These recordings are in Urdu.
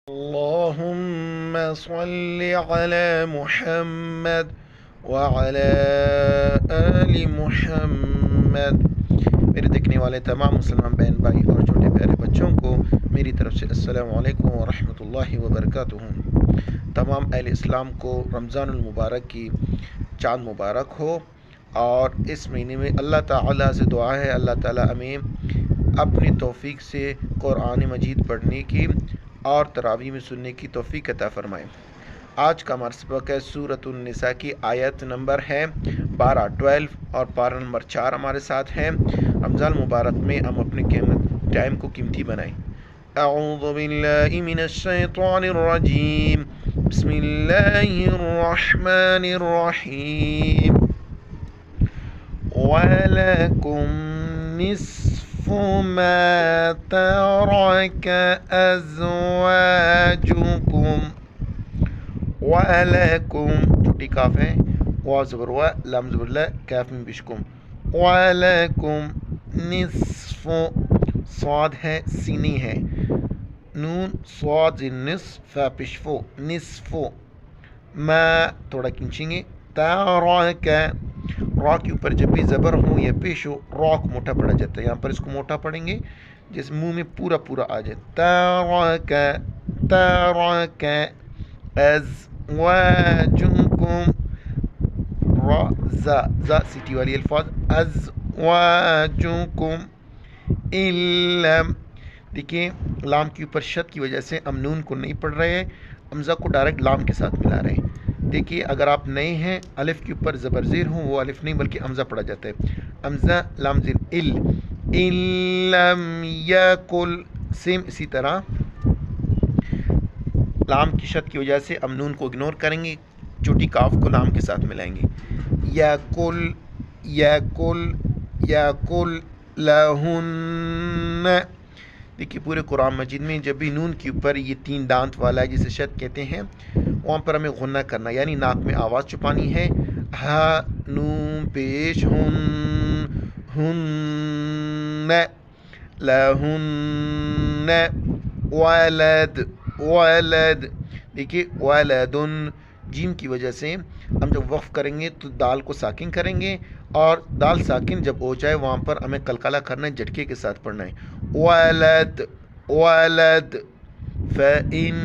اللهم صل على محمد وعلى آل محمد۔ میرے دیکھنے والے تمام مسلمان بہن بھائی اور چھوٹے پیارے بچوں کو میری طرف سے السلام علیکم ورحمۃ اللہ وبرکاتہ۔ تمام اہل اسلام کو رمضان المبارک کی چاند مبارک ہو، اور اس مہینے میں اللہ تعالیٰ سے دعا ہے اللہ تعالیٰ ہمیں اپنی توفیق سے قرآن مجید پڑھنے کی اور تراویح میں سننے کی توفیق عطا فرمائے۔ آج کا ہمارا سبق ہے سورۃ النساء کی آیت نمبر ہے 12 اور پارہ نمبر 4 ہمارے ساتھ ہیں۔ رمضان مبارک میں ہم اپنے ٹائم کو قیمتی بنائیں۔ اعوذ باللہ من الشیطان الرجیم، بسم اللہ الرحمن الرحیم۔ وَلَكُمْ نِصْفُ مَا تَرَكَ أَزْوَاجُكُمْ۔ وَلَكُمْ چھوٹی کاف ہے، واو زبر وا، لام زبر لا، کاف میں بشکم۔ وَلَكُمْ نِصْفُ، صاد ہے سینی ہے، نون صاد نصف فا پشفو، نصف ما تھوڑا کھینچیں گے، تَرَكَ را کے اوپر جب بھی زبر ہو یا پیش ہو را کو موٹا پڑا جاتا ہے، یہاں پر اس کو موٹا پڑھیں گے جس منہ میں پورا پورا آ جائے۔ تَرَكَ أَزْوَاجُكُمْ، را زا سیٹی والی الفاظ، أَزْوَاجُكُمْ إِلَّا، دیکھیں لام کے اوپر شد کی وجہ سے ہم نون کو نہیں پڑھ رہے ہیں، حمزہ کو ڈائریکٹ لام کے ساتھ ملا رہے ہیں۔ دیکھیے اگر آپ نئے ہیں الف کے اوپر زبر زیر ہوں، وہ الف نہیں بلکہ حمزہ پڑھا جاتا ہے، حمزہ لام زیر لم یکل، سیم اسی طرح لام کی شد کی وجہ سے ہم نون کو اگنور کریں گے، چھوٹی کاف کو لام کے ساتھ ملائیں گے۔ یکل لہن، دیکھیے پورے قرآن مجید میں جب بھی نون کے اوپر یہ 3 دانت والا ہے جسے شد کہتے ہیں، وہاں پر ہمیں غنہ کرنا، یعنی ناک میں آواز چھپانی ہے۔ ہا نون پیش ہن لہن، ولد، دیکھیے ولدن، جیم کی وجہ سے ہم جب وقف کریں گے تو دال کو ساکن کریں گے، اور دال ساکن جب ہو جائے وہاں پر ہمیں قلقلہ کرنا ہے، جھٹکے کے ساتھ پڑھنا ہے۔ ولد فإن،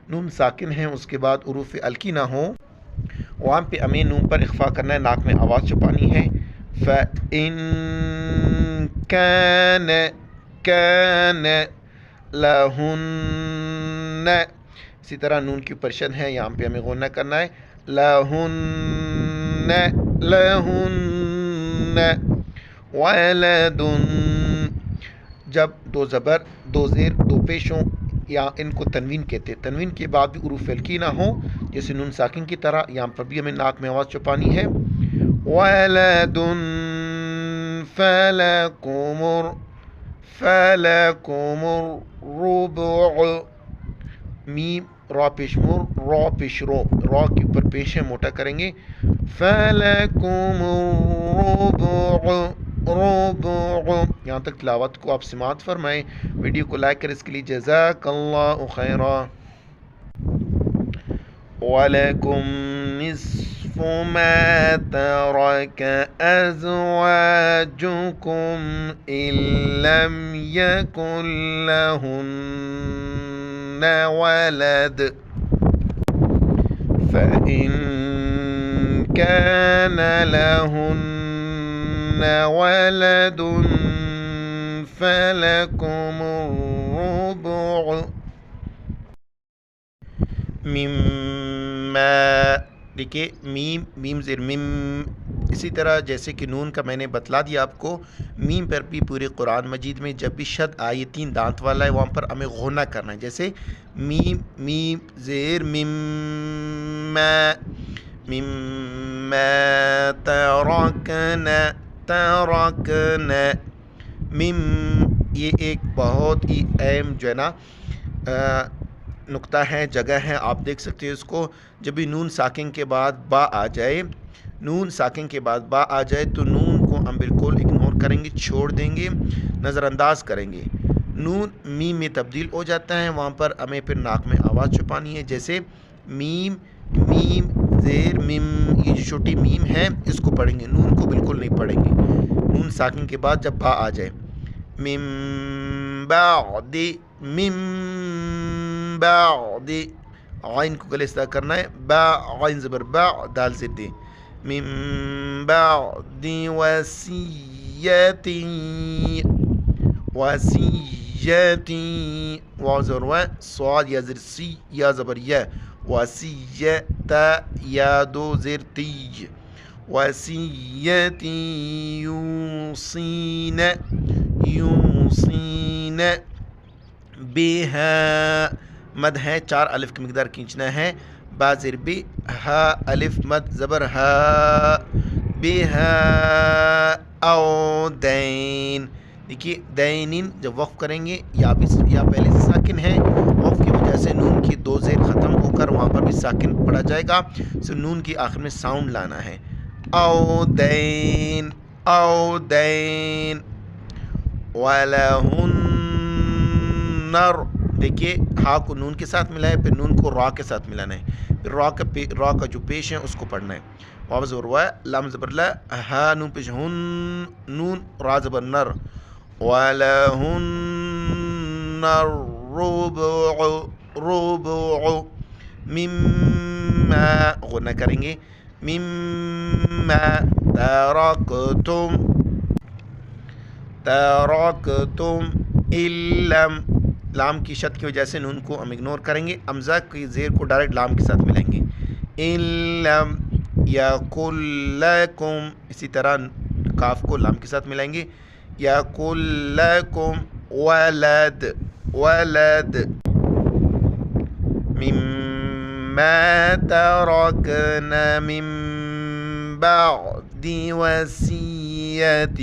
نون ساکن ہے، اس کے بعد حروف الکی نہ ہو، وہاں پہ ہمیں نون پر اخفا کرنا ہے، ناک میں آواز چھپانی ہے۔ فإن كان لہن، اسی طرح نون کی اوپر شد ہے، یہاں پہ ہمیں غنہ کرنا ہے، لہن ولد، جب 2 زبر 2 زیر 2 پیش ہوں یا ان کو تنوین کہتے ہیں، تنوین کے بعد بھی حروف الکی نہ ہو جیسے نون ساکن کی طرح، یہاں پر بھی ہمیں ناک میں آواز چھپانی ہے۔ ولد فلکم الربع، میم را پیش مر، را پیش رو، را کے اوپر پیش ہے، موٹا کریں گے، فلکم ربع، یہاں تک تلاوت کو آپ سماعت فرمائیں۔ ویڈیو کو لائک کریں، اس کے لیے جزاک اللہ خیرا۔ وَلَكُمْ نِصْفُ مَا تَرَكَ أَزْوَاجُكُمْ إِن لَّمْ يَكُن لَّهُنَّ وَلَدٌ فَإِن كَانَ لَهُنَّ وَلَدٌ فَلَكُمُ الرُّبُعُ مما، دیکھیے میم زیر میم، اسی طرح جیسے کہ نون کا میں نے بتلا دیا آپ کو، میم پر بھی پورے قرآن مجید میں جب بھی شد آئے 3 دانت والا ہے وہاں پر ہمیں غنہ کرنا ہے، جیسے میم زیر مما ترکن، میم، یہ ایک بہت ہی اہم جو ہے نا نقطہ ہے، جگہ ہے، آپ دیکھ سکتے ہیں اس کو، جب بھی نون ساکن کے بعد با آ جائے، تو نون کو ہم بالکل اگنور کریں گے، چھوڑ دیں گے، نظر انداز کریں گے۔ نون میم میں تبدیل ہو جاتا ہے، وہاں پر ہمیں پھر ناک میں آواز چھپانی ہے، جیسے میم میم زیر میم، یہ جو چھوٹی میم ہے اس کو پڑھیں گے، نون کو بالکل نہیں پڑھیں گے، نون ساکن کے بعد جب با آ جائے، من بعد من بعد، عین کو گلے صدا کرنا ہے، با عین زبر با، دال زیر دے، من بعد وصیت وصیت، واو زبر و، صاد یا زر سی، یا زبر یا، وصیت یا دو زر تی، وصیت یوصین یوصین بها، مد ہے 4 الف کی مقدار کھینچنا ہے، با زیر بی، ہا الف مد زبر ہا، بها او دین، دیکھیے دینین جب وقف کریں گے یا پہلے سے ساکن ہے، وقف کی وجہ سے نون کی 2 زیر ختم ہو کر وہاں پر بھی ساکن پڑا جائے گا، سو نون کی آخر میں ساؤنڈ لانا ہے، او دین او دین، وَلَهُنَّ، دیکھیے ہا کو نون کے ساتھ ملائے، پھر نون کو را کے ساتھ ملانا ہے، پھر را کا جو پیش ہے اس کو پڑھنا ہے، واو زبر وا، لام زبر لا، ہا نون پیش ہن، نون را زبر نر، وَلَهُنَّ الرُّبُعُ رُبُعُ مِمَّا، غنہ کریں گے، مِمَّا تَرَكْتُمْ تَرَكْتُمْ إِلَّمْ، لام کی شد کی وجہ سے نون کو ہم اگنور کریں گے، حمزہ کی زیر کو ڈائریکٹ لام کے ساتھ ملائیں گے، إِلَّمْ يَكُنْ لَكُمْ، اسی طرح کاف کو لام کے ساتھ ملائیں گے، يَكُنْ لَكُمْ وَلَدْ وَلَدْ مِمَّا تَرَكْنَ مِن بَعْدِ وَصِيَّةٍ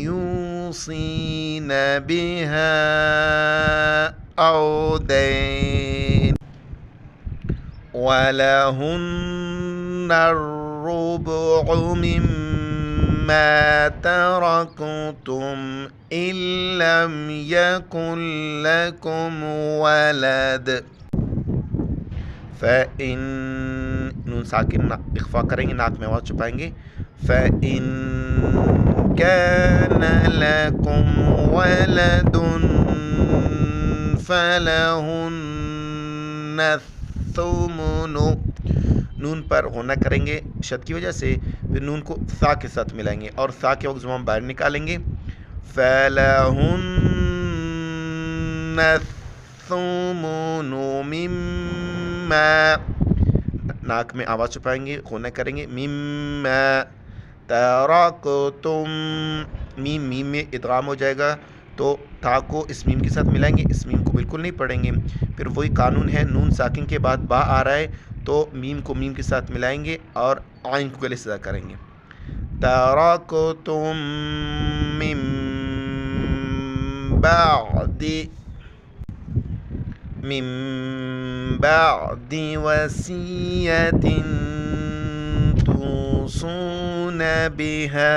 يُوصِينَ بِهَا أَوْ دَيْنٍ، وَلَهُنَّ الرُّبُعُ مِمَّا تَرَكْتُمْ إِن لَّمْ يَكُن لَّكُمْ وَلَدٌ، فَإِن، نون ساکن اخفا کریں گے، ناک میں آواز چھپائیں گے، فَإِن كَانَ لَكُمْ وَلَدٌ فَلَهُنَّ الثُّمُنُ، نون پر غنہ کریں گے شد کی وجہ سے، پھر نون کو ثا کے ساتھ ملائیں گے اور ثا کے وقت زبان باہر نکالیں گے، فَلَهُنَّ الثُّمُنُ مِمَّا، ناک میں آواز چھپائیں گے، غنہ کریں گے، مِمَّا تَرَكْتُمْ، میم میم میں ادغام ہو جائے گا، تو تا کو اس میم کے ساتھ ملائیں گے، اس میم کو بالکل نہیں پڑھیں گے، پھر وہی قانون ہے، نون ساکن کے بعد با آ رہا ہے تو میم کو میم کے ساتھ ملائیں گے اور عین کو گلے صدا کریں گے، تَرَكْتُم مِّن بَعْدِ وَصِيَّةٍ تُوصُونَ بِهَا،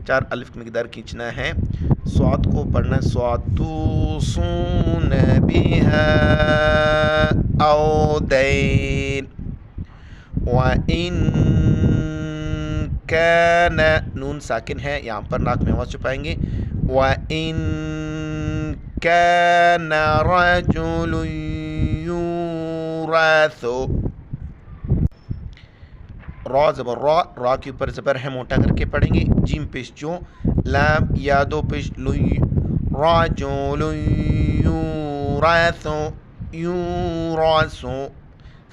4 الف کی مقدار کھینچنا ہے، صاد کو پڑھنا ہے، صاد توصون بِهَا أَوْ دَيْنٍ، وَإِن كَانَ، نون ساکن ہے، یہاں پر ناک میں آواز چھپائیں گے، وَإِن كَانَ رَجُلٌ يُورَثُ، را زبر را کے اوپر زبر ہے موٹا کر کے پڑھیں گے، جیم پیش جو، لام یا دو پیش لوی، رَجُلٌ يُورَثُ يُورَثُ،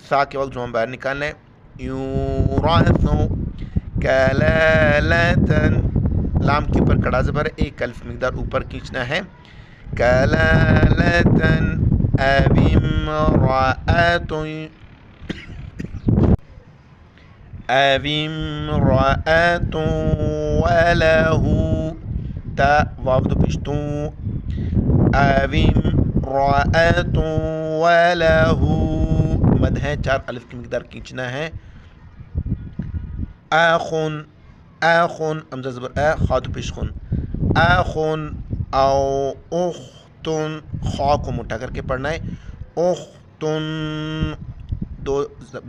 سا کے وقت زبان باہر نکالنا ہے، يُورَثُ كَلَالَةً، لام کے اوپر کڑا زبر ہے، 1 الف مقدار اوپر کھینچنا ہے، كَلَالَةً أَوِ امْرَأَةٌ وَلَهُ، تا واو دو پیشتو، أَوِ امْرَأَةٌ وَلَهُ، مد ہے 4 الف کی مقدار کھینچنا ہے، آخن آخن، حمزہ زبر خا دو پیش خن، آخن او اختن، خا کو موٹا کر کے پڑھنا ہے، اختن،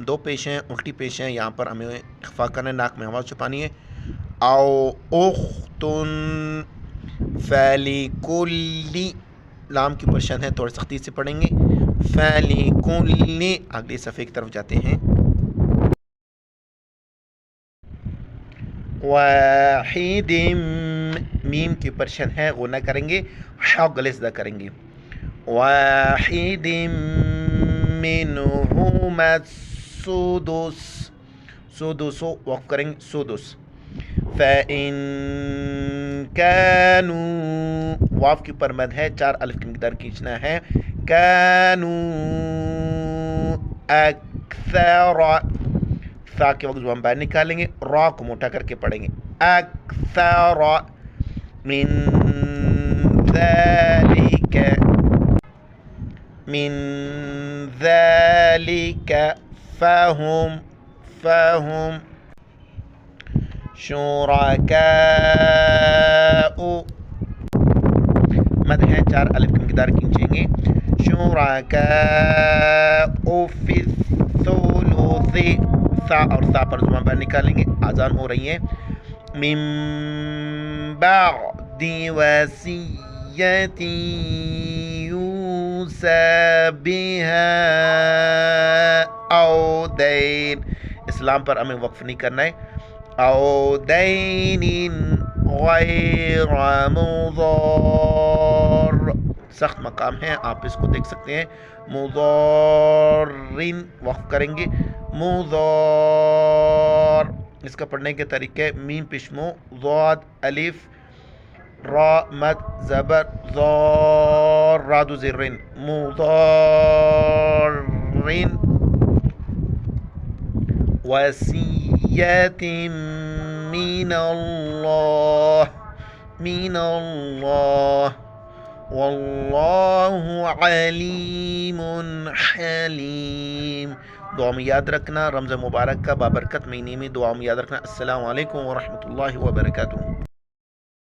دو پیش ہیں، الٹی پیش ہیں، یہاں پر ہمیں اخفا کرنا ہے، ناک میں آواز چھپانی ہے، او اختن فَلِكُلِّ، لام کی اوپر شد ہے، تھوڑی سختی سے پڑھیں گے، فَلِكُلِّ، اگلے صفحے کی طرف جاتے ہیں، واحد، میم کی اوپر شد ہے، غنہ کریں گے، حا گلے زدہ کریں گے، واحد منہما السدس، سدس وقف کریں گے، سدس، فَإِن كَانُوا، واف کے اوپر مد ہے، 4 الف کی مقدار کھینچنا ہے، كَانُوا أَكْثَرَ، سا کے وقت زبان باہر نکالیں گے، را کو موٹا کر کے پڑھیں گے، أَكْثَرَ مِن ذَلِكَ فَهُمْ شُرَكَاءُ، مد ہے، 4 الف کی مقدار کھینچیں گے، شُرَكَاءُ فِي الثُّلُثِ، سا اور سا پر زبان باہر نکالیں گے، آزان ہو رہی ہے، من بعد وصیۃ یوصی بها او دین، اسلام پر ہمیں وقف نہیں کرنا ہے، او دین غیر مضار، سخت مقام ہے، آپ اس کو دیکھ سکتے ہیں، مضارن وقف کریں گے، مضار، اس کا پڑھنے کے طریقے، میم پشمو، ضاد الف، را مد زبر، ضار راد زرن، مضارن، وصیۃ من اللہ واللہ علیم حلیم، دعا میں یاد رکھنا، رمضان مبارک کا بابرکت مہینے میں دعا میں یاد رکھنا۔ السلام علیکم ورحمۃ اللہ وبرکاتہ۔